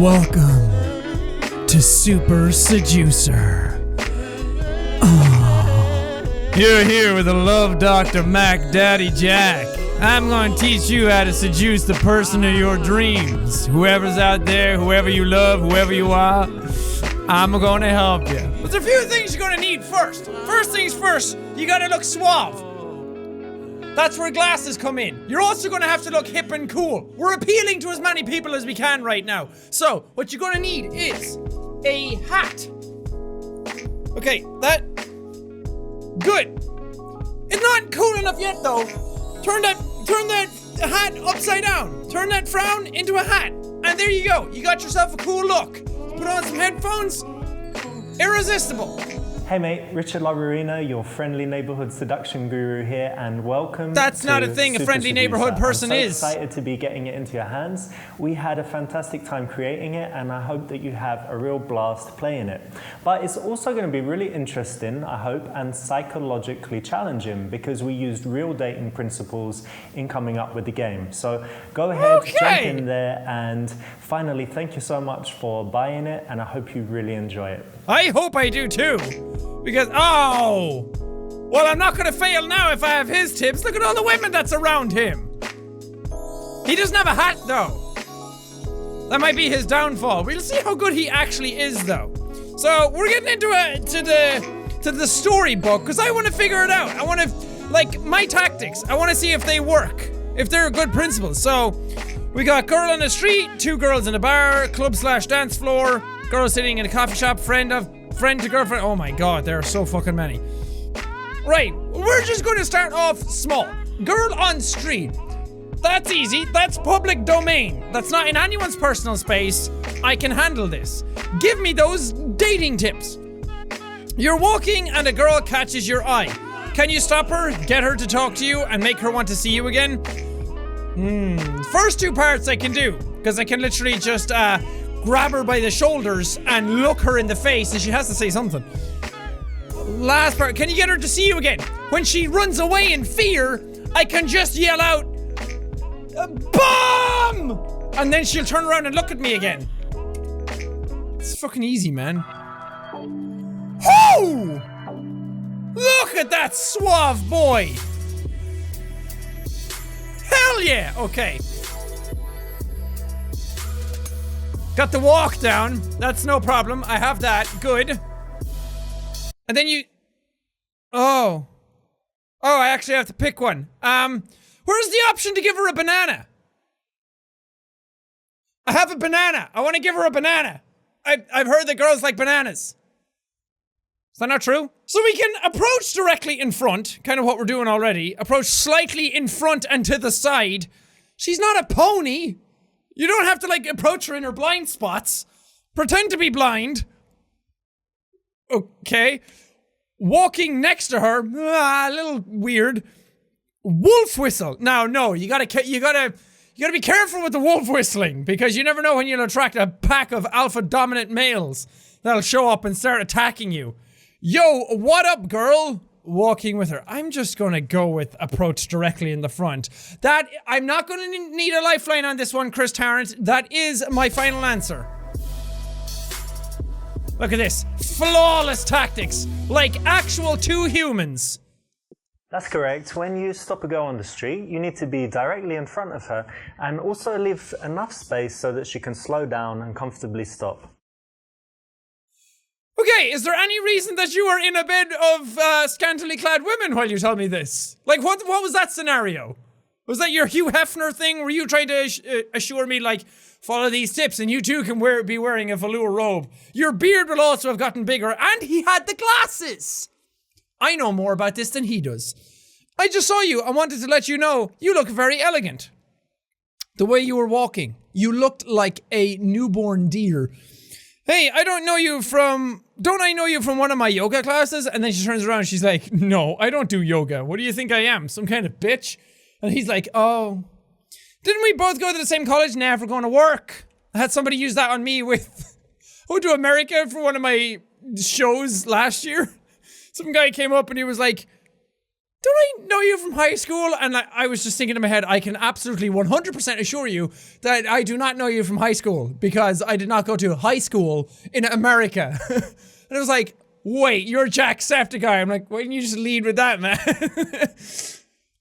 Welcome to Super Seducer. You're here with the love Dr. Mac Daddy Jack. I'm going to teach you how to seduce the person of your dreams. Whoever's out there, whoever you love, whoever you are, I'm going to help you. There's a few things you're going to need first. First things first, you got to look suave. That's where glasses come in. You're also going to have to look hip and cool. We're appealing to as many people as we can right now. So, what you're going to need is a hat. Okay, that... Good. It's not cool enough yet, though. Turn that hat upside down. Turn that frown into a hat. And there you go. You got yourself a cool look. Put on some headphones. Irresistible. Hey mate, Richard Laurina, your friendly neighborhood seduction guru here, and welcome. That's not a thing a friendly neighborhood person is. I'm so excited to be getting it into your hands. We had a fantastic time creating it, and I hope that you have a real blast playing it. But it's also going to be really interesting, I hope, and psychologically challenging, because we used real dating principles in coming up with the game. So go ahead, jump in there, and finally, thank you so much for buying it, and I hope you really enjoy it. I hope I do too. Because, well, I'm not gonna fail now if I have his tips. Look at all the women that's around him. He doesn't have a hat, though. That might be his downfall. We'll see how good he actually is, though. So, we're getting into the storybook, because I want to figure it out. I want to, like, my tactics. I want to see if they work. If they're good principles. So, we got girl on the street, two girls in a bar, club/dance floor, girl sitting in a coffee shop, friend to girlfriend. Oh my god, there are so fucking many. Right, we're just going to start off small. Girl on street. That's easy. That's public domain. That's not in anyone's personal space. I can handle this. Give me those dating tips. You're walking and a girl catches your eye. Can you stop her, get her to talk to you, and make her want to see you again? First two parts I can do, because I can literally just grab her by the shoulders and look her in the face and she has to say something. Last part, can you get her to see you again? When she runs away in fear, I can just yell out, BOMB! And then she'll turn around and look at me again. It's fucking easy, man. Oh! Look at that suave boy! Hell yeah! Okay. Got the walk down. That's no problem. I have that. Good. And then you... Oh, I actually have to pick one. Where's the option to give her a banana? I have a banana. I want to give her a banana. I've heard that girls like bananas. Is that not true? So we can approach directly in front, kind of what we're doing already. Approach slightly in front and to the side. She's not a pony. You don't have to, like, approach her in her blind spots. Pretend to be blind. Okay. Walking next to her, a little weird. Wolf whistle. Now, no, you gotta be careful with the wolf whistling, because you never know when you'll attract a pack of alpha dominant males that'll show up and start attacking you. Yo, what up, girl? Walking with her. I'm just gonna go with approach directly in the front. I'm not gonna need a lifeline on this one, Chris Tarrant. That is my final answer. Look at this. Flawless tactics. Like actual two humans. That's correct. When you stop a girl on the street, you need to be directly in front of her and also leave enough space so that she can slow down and comfortably stop. Okay, is there any reason that you were in a bed of scantily clad women while you tell me this? Like, what was that scenario? Was that your Hugh Hefner thing? Were you trying to assure me, like, follow these tips and you too can be wearing a velour robe? Your beard will also have gotten bigger, and he had the glasses! I know more about this than he does. I just saw you and wanted to let you know you look very elegant. The way you were walking, you looked like a newborn deer. Hey, don't I know you from one of my yoga classes? And then she turns around and she's like, no, I don't do yoga. What do you think I am? Some kind of bitch? And he's like, oh. Didn't we both go to the same college? Never going to work. I had somebody use that on me with... I went to America for one of my shows last year. Some guy came up and he was like, don't know you from high school, and I was just thinking in my head, I can absolutely 100% assure you that I do not know you from high school, because I did not go to high school in America. And it was like, wait, you're Jacksepticeye. I'm like, why didn't you just lead with that, man?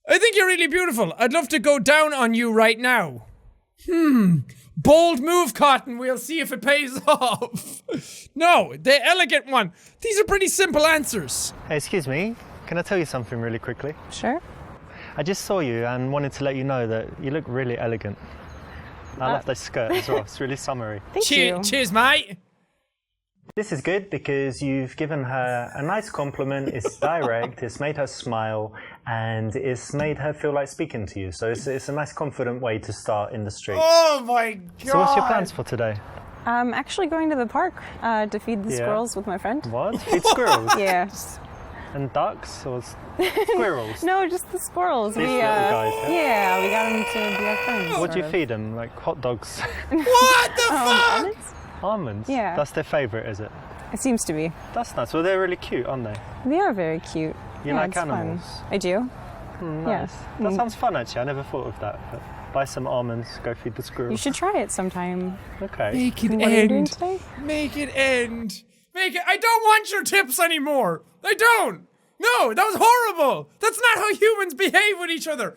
I think you're really beautiful. I'd love to go down on you right now. Bold move, Cotton. We'll see if it pays off. No, the elegant one. These are pretty simple answers. Hey, excuse me. Can I tell you something really quickly? Sure. I just saw you and wanted to let you know that you look really elegant. I love that skirt as well. It's really summery. Thank you. Cheers, mate. This is good because you've given her a nice compliment. It's direct, it's made her smile, and it's made her feel like speaking to you. So it's a nice, confident way to start in the street. Oh my god. So what's your plans for today? I'm actually going to the park to feed the squirrels with my friend. What? Feed squirrels? Yeah. And ducks or squirrels? No, just the squirrels. These little guys, yeah, we got them to be our friends. What do you feed them? Like hot dogs? What the fuck? Almonds? Almonds? Yeah. That's their favourite, is it? It seems to be. That's nice. Well, they're really cute, aren't they? They are very cute. You like animals? Fun. I do. Nice. Yeah. That sounds fun, actually. I never thought of that. But buy some almonds, go feed the squirrels. You should try it sometime. Okay. Make it What are you doing end. today? Make it end. Make it. I don't want your tips anymore. I don't. No, that was horrible. That's not how humans behave with each other.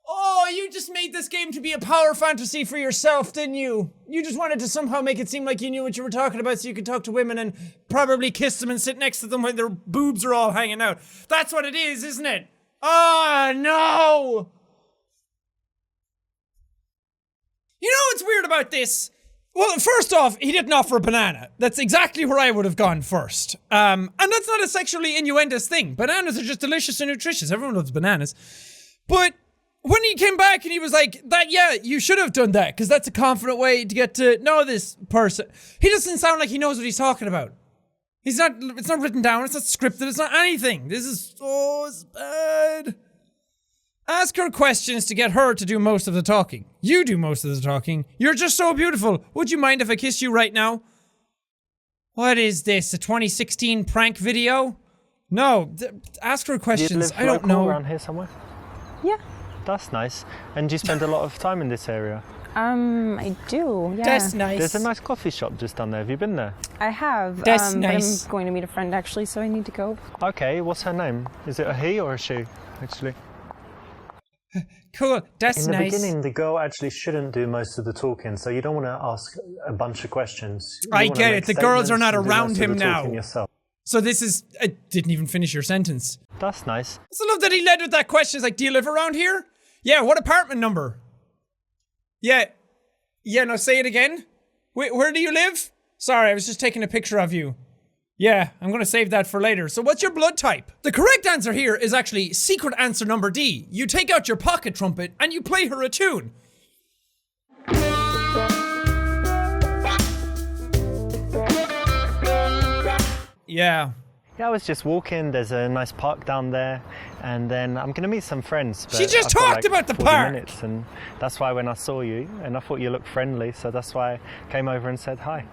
Oh, you just made this game to be a power fantasy for yourself, didn't you? You just wanted to somehow make it seem like you knew what you were talking about so you could talk to women and probably kiss them and sit next to them when their boobs are all hanging out. That's what it is, isn't it? Oh, no! You know what's weird about this? Well, first off, he didn't offer a banana. That's exactly where I would have gone first. And that's not a sexually innuendous thing. Bananas are just delicious and nutritious. Everyone loves bananas. But when he came back and he was like, yeah, you should have done that, because that's a confident way to get to know this person. He doesn't sound like he knows what he's talking about. It's not written down, it's not scripted, it's not anything. This is so bad. Ask her questions to get her to do most of the talking. You do most of the talking. You're just so beautiful. Would you mind if I kissed you right now? What is this, a 2016 prank video? No, ask her questions. I don't know. Around here somewhere? Yeah. That's nice. And do you spend a lot of time in this area? I do, yeah. That's nice. There's a nice coffee shop just down there. Have you been there? I have. That's but nice. I'm going to meet a friend actually, so I need to go. Okay, what's her name? Is it a he or a she, actually? Cool, that's In the nice. beginning, the girl actually shouldn't do most of the talking, so you don't want to ask a bunch of questions. You I wanna get make it, the girls are statements not and do around most of him the talking now. yourself. So this is, I didn't even finish your sentence. That's nice. I also love that he led with that question. It's like, do you live around here? Yeah, what apartment number? Yeah, no, say it again. Wait, where do you live? Sorry, I was just taking a picture of you. Yeah, I'm gonna save that for later. So what's your blood type? The correct answer here is actually secret answer number D. You take out your pocket trumpet and you play her a tune. Yeah. Yeah, I was just walking. There's a nice park down there, and then I'm gonna meet some friends. But She just I've got, talked like, about the 40 park. minutes, and that's why when I saw you, and I thought you looked friendly, so that's why I came over and said hi.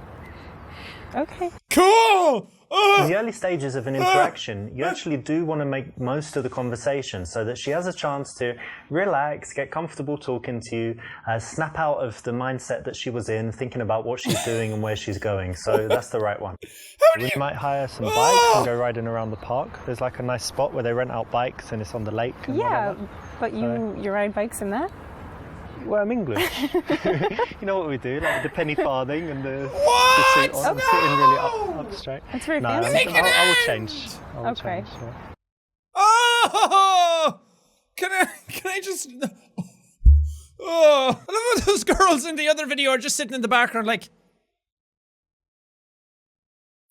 Okay. Cool! In the early stages of an interaction, you actually do want to make most of the conversation so that she has a chance to relax, get comfortable talking to you, snap out of the mindset that she was in, thinking about what she's doing and where she's going. So that's the right one. We might hire some bikes and go riding around the park. There's like a nice spot where they rent out bikes and it's on the lake. And all Yeah, of that. but you ride bikes in that? Well, I'm English. You know what we do, like the penny farthing and the What? suit on, sitting really up straight. That's very No, fancy. Make it I will end! change. I will Okay. change, yeah. Oh! Can I just... Oh, I love how those girls in the other video are just sitting in the background like...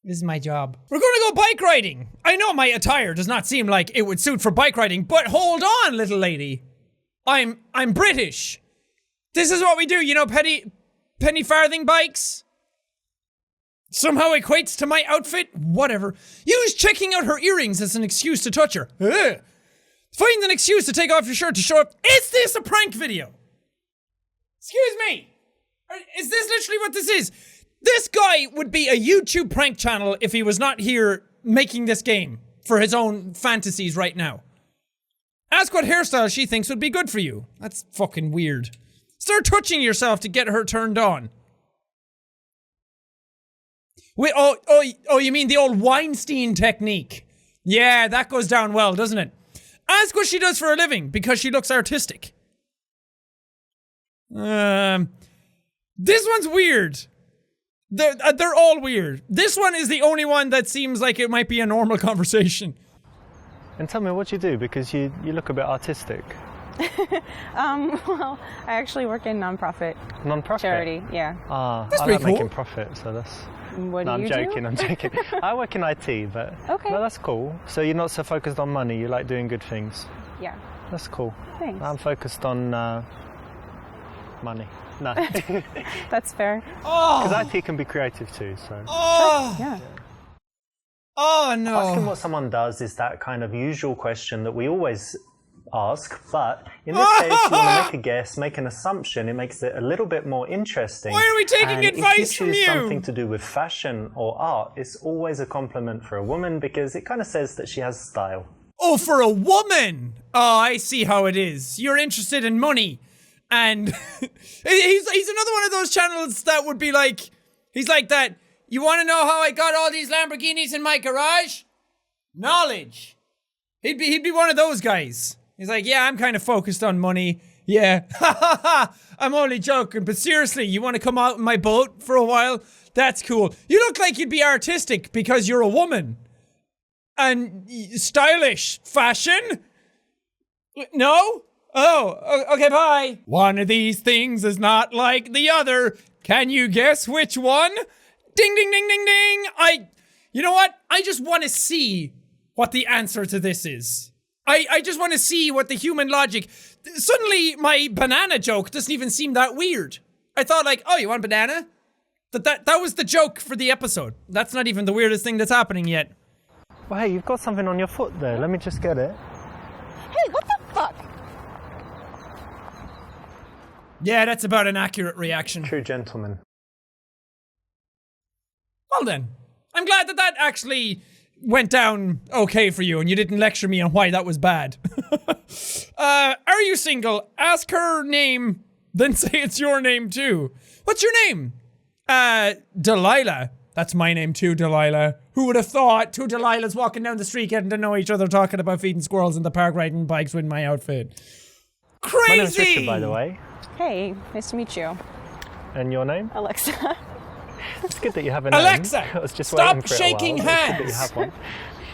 This is my job. We're gonna go bike riding. I know my attire does not seem like it would suit for bike riding, but hold on, little lady. I'm British. This is what we do, you know, penny farthing bikes? Somehow equates to my outfit? Whatever. Use checking out her earrings as an excuse to touch her. Ugh. Find an excuse to take off your shirt to show up. Is this a prank video? Excuse me. Is this literally what this is? This guy would be a YouTube prank channel if he was not here making this game for his own fantasies right now. Ask what hairstyle she thinks would be good for you. That's fucking weird. Start touching yourself to get her turned on. Wait, oh, you mean the old Weinstein technique? Yeah, that goes down well, doesn't it? Ask what she does for a living, because she looks artistic. This one's weird. They're all weird. This one is the only one that seems like it might be a normal conversation. And tell me what you do, because you look a bit artistic. Well, I actually work in non-profit charity. Yeah. That's I pretty like cool. making profit, so that's... What do I'm you joking, do? I'm joking. I work in IT, but Okay. no, that's cool. So you're not so focused on money, you like doing good things. Yeah. That's cool. Thanks. I'm focused on money. No. That's fair. Because IT can be creative too, so... Yeah. Oh no. Asking what someone does is that kind of usual question that we always ask, but in this case, you want to make a guess, make an assumption. It makes it a little bit more interesting. Why are we taking and advice if from you choose you? something to do with fashion or art, it's always a compliment for a woman because it kind of says that she has style. Oh, for a woman! Oh, I see how it is. You're interested in money. And he's another one of those channels that would be like, he's like that, you want to know how I got all these Lamborghinis in my garage? Knowledge. He'd be one of those guys. He's like, yeah, I'm kind of focused on money. Yeah, ha ha ha, I'm only joking, but seriously, you want to come out in my boat for a while? That's cool. You look like you'd be artistic because you're a woman. And stylish. Fashion? No? Oh, okay, bye. One of these things is not like the other. Can you guess which one? Ding, ding, ding, ding, ding. You know what? I just want to see what the answer to this is. I just want to see what the human logic... Suddenly, my banana joke doesn't even seem that weird. I thought like, oh, you want banana? That was the joke for the episode. That's not even the weirdest thing that's happening yet. Well, hey, you've got something on your foot there. Let me just get it. Hey, what the fuck? Yeah, that's about an accurate reaction. True gentleman. Well then, I'm glad that actually went down okay for you and you didn't lecture me on why that was bad. Are you single? Ask her name, then say it's your name too. What's your name? Delilah. That's my name too, Delilah. Who would have thought two Delilahs walking down the street getting to know each other, talking about feeding squirrels in the park, riding bikes with my outfit. Crazy! My name's Richard, by the way. Hey, nice to meet you. And your name? Alexa. It's good that you have a name. Alexa, I was just stop waiting for it a shaking while. It's good that you hands. have one.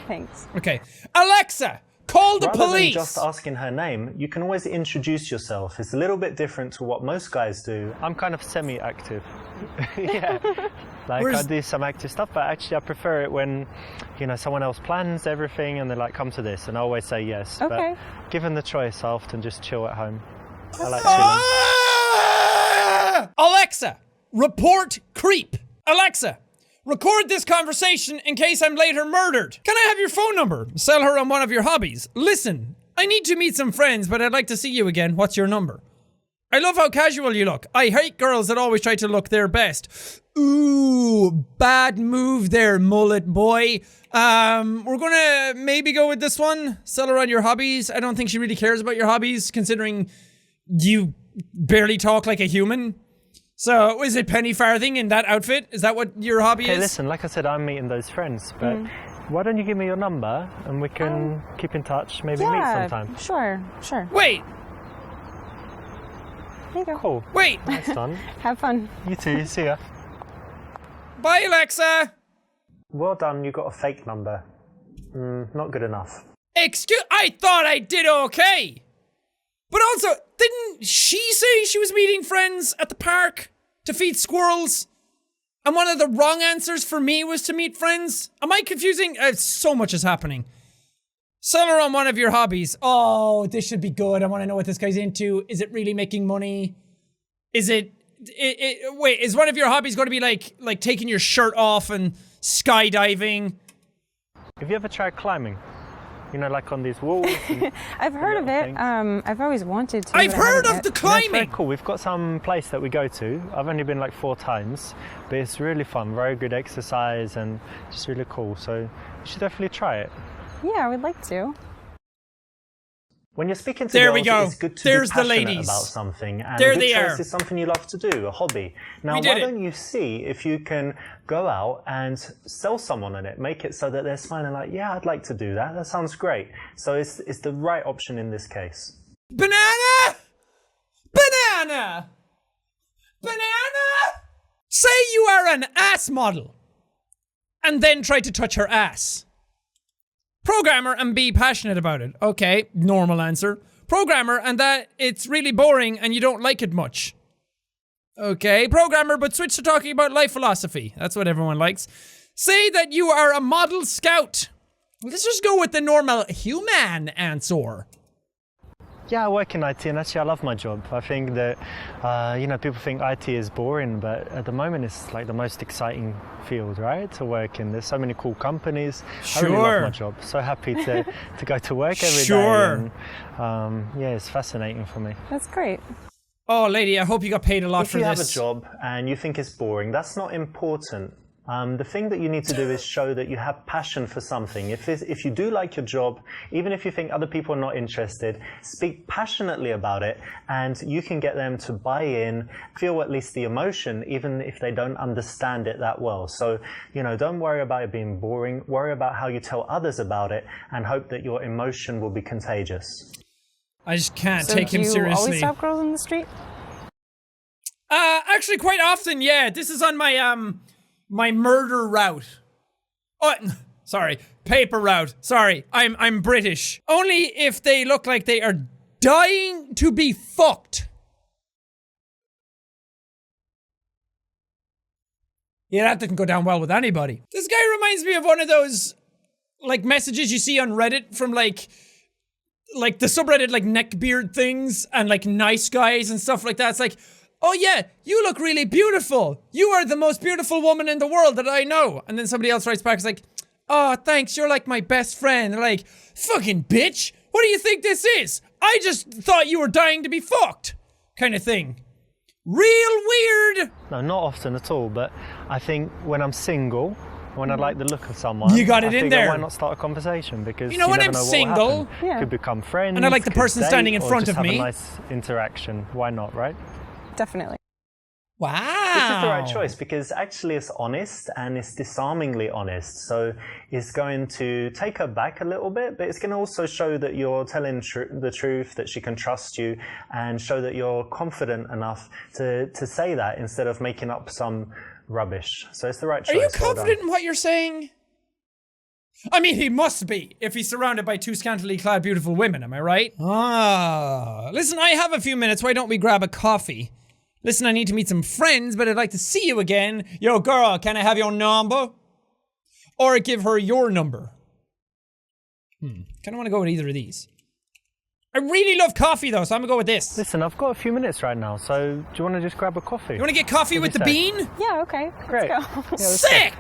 Thanks. Okay. Alexa, call the Rather than police! just asking her name, you can always introduce yourself. It's a little bit different to what most guys do. I'm kind of semi-active. Yeah. Like I do some active stuff, but actually I prefer it when, you know, someone else plans everything and they're like, come to this, and I always say yes. Okay. But given the choice, I often just chill at home. I like chilling. Alexa, report creep. Alexa, record this conversation in case I'm later murdered. Can I have your phone number? Sell her on one of your hobbies. Listen, I need to meet some friends, but I'd like to see you again. What's your number? I love how casual you look. I hate girls that always try to look their best. Ooh, bad move there, mullet boy. We're gonna maybe go with this one. Sell her on your hobbies. I don't think she really cares about your hobbies, considering you barely talk like a human. So, is it penny farthing in that outfit? Is that what your hobby is? Hey, listen, like I said, I'm meeting those friends, but why don't you give me your number and we can keep in touch, maybe meet sometime. Sure. Wait, There you go. Cool. wait. Nice done. Have fun. You too, see ya. Bye, Alexa. Well done, you got a fake number. Not good enough. I thought I did okay. But also, didn't she say she was meeting friends at the park to feed squirrels? And one of the wrong answers for me was to meet friends? Am I confusing? So much is happening. Sell her on one of your hobbies. Oh, this should be good. I want to know what this guy's into. Is it really making money? Is wait, is one of your hobbies going to be like taking your shirt off and skydiving? Have you ever tried climbing? You know, like on these walls? I've heard of it. things. I've always wanted to. I've but I heard haven't of yet. the Yeah, it's very climbing. cool. We've got some place that we go to. I've only been like 4 times, but it's really fun. Very good exercise and just really cool. So you should definitely try it. Yeah, I would like to. When you're speaking to There girls, we go. it's good to There's be the passionate ladies. about something. And There a good they choice are. is something you love to do, a hobby. Now, We did why it. don't you see if you can go out and sell someone on it, make it so that they're smiling like, yeah, I'd like to do that. That sounds great. So it's the right option in this case. Banana! Banana! Banana! Say you are an ass model and then try to touch her ass. Programmer and be passionate about it. Okay, normal answer. Programmer and that it's really boring and you don't like it much. Okay, programmer, but switch to talking about life philosophy. That's what everyone likes. Say that you are a model scout. Let's just go with the normal human answer. Yeah, I work in IT and actually I love my job. I think that, people think IT is boring, but at the moment it's like the most exciting field, right? To work in. There's so many cool companies. Sure. I really love my job. So happy to go to work every day. Sure. And, it's fascinating for me. That's great. Oh, lady, I hope you got paid a lot If for you this. have a job and you think it's boring, that's not important. The thing that you need to do is show that you have passion for something. If you do like your job, even if you think other people are not interested, speak passionately about it and you can get them to buy in, feel at least the emotion, even if they don't understand it that well. So, don't worry about it being boring. Worry about how you tell others about it and hope that your emotion will be contagious. I just can't So take do him you seriously. always stop girls in the street? Actually, quite often, yeah. This is on my my murder route. Oh, sorry, paper route. Sorry, I'm British. Only if they look like they are dying to be fucked. Yeah, that didn't go down well with anybody. This guy reminds me of one of those like messages you see on Reddit from like the subreddit like neckbeard things and like nice guys and stuff like that. It's like, oh yeah, you look really beautiful. You are the most beautiful woman in the world that I know. And then somebody else writes back, it's like, oh, thanks, you're like my best friend. They're like, fucking bitch, what do you think this is? I just thought you were dying to be fucked. Kind of thing. Real weird. No, not often at all, but I think when I'm single, when I like the look of someone, You got it I in figure, there. why not start a conversation? Because You know, when never I'm know what will single- happen. Yeah. Could become friends. And I like the could person date, standing in or front just of have me. a nice interaction. Why not, right? Definitely. Wow. This is the right choice because actually it's honest and it's disarmingly honest. So it's going to take her back a little bit, but it's going to also show that you're telling the truth, that she can trust you, and show that you're confident enough to say that instead of making up some rubbish. So it's the right choice. Are you Well confident done. in what you're saying? I mean, he must be, if he's surrounded by two scantily clad beautiful women, am I right? Ah, listen, I have a few minutes, why don't we grab a coffee? Listen, I need to meet some friends, but I'd like to see you again. Yo, girl, can I have your number? Or give her your number. Kinda wanna go with either of these. I really love coffee though, so I'm gonna go with this. Listen, I've got a few minutes right now, so do you want to just grab a coffee? You wanna get coffee with the What'd you bean? Yeah, okay. Great. Let's go. Yeah, let's go. Sick!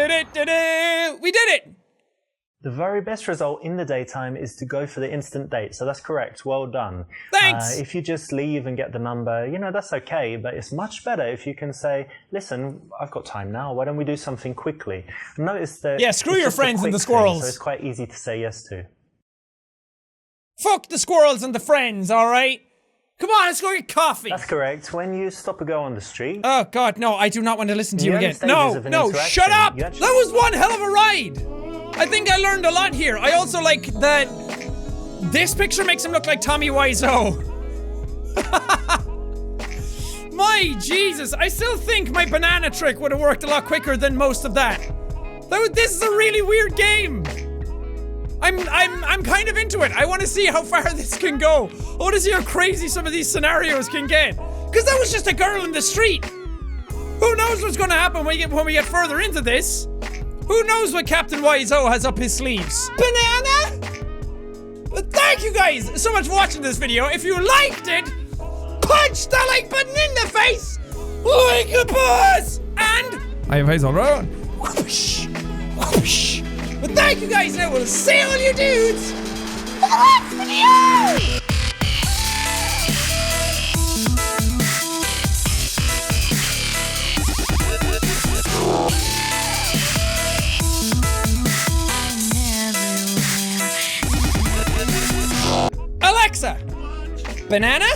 We did it! The very best result in the daytime is to go for the instant date, so that's correct. Well done. Thanks. If you just leave and get the number, that's okay, but it's much better if you can say, listen, I've got time now, why don't we do something quickly? Notice that Yeah, screw it's your just a friends and quick the squirrels. thing, so it's quite easy to say yes to. Fuck the squirrels and the friends, alright? Come on, let's go get coffee! That's correct. When you stop a girl on the street, Oh god, no, I do not want to listen to you The early again. stages No, of an no, interaction, shut up! you That actually- was one hell of a ride! I think I learned a lot here. I also like that this picture makes him look like Tommy Wiseau. My Jesus, I still think my banana trick would have worked a lot quicker than most of that. This is a really weird game. I'm kind of into it. I want to see how far this can go. I want to see how crazy some of these scenarios can get. Because that was just a girl in the street. Who knows what's going to happen when we get further into this? Who knows what Captain Wiseau has up his sleeves? Banana? But thank you guys so much for watching this video. If you liked it, punch the like button in the face like a boss. And I have eyes all around. Whoosh, whoosh. But thank you guys, and I will see all you dudes in the next video. I never Alexa, banana?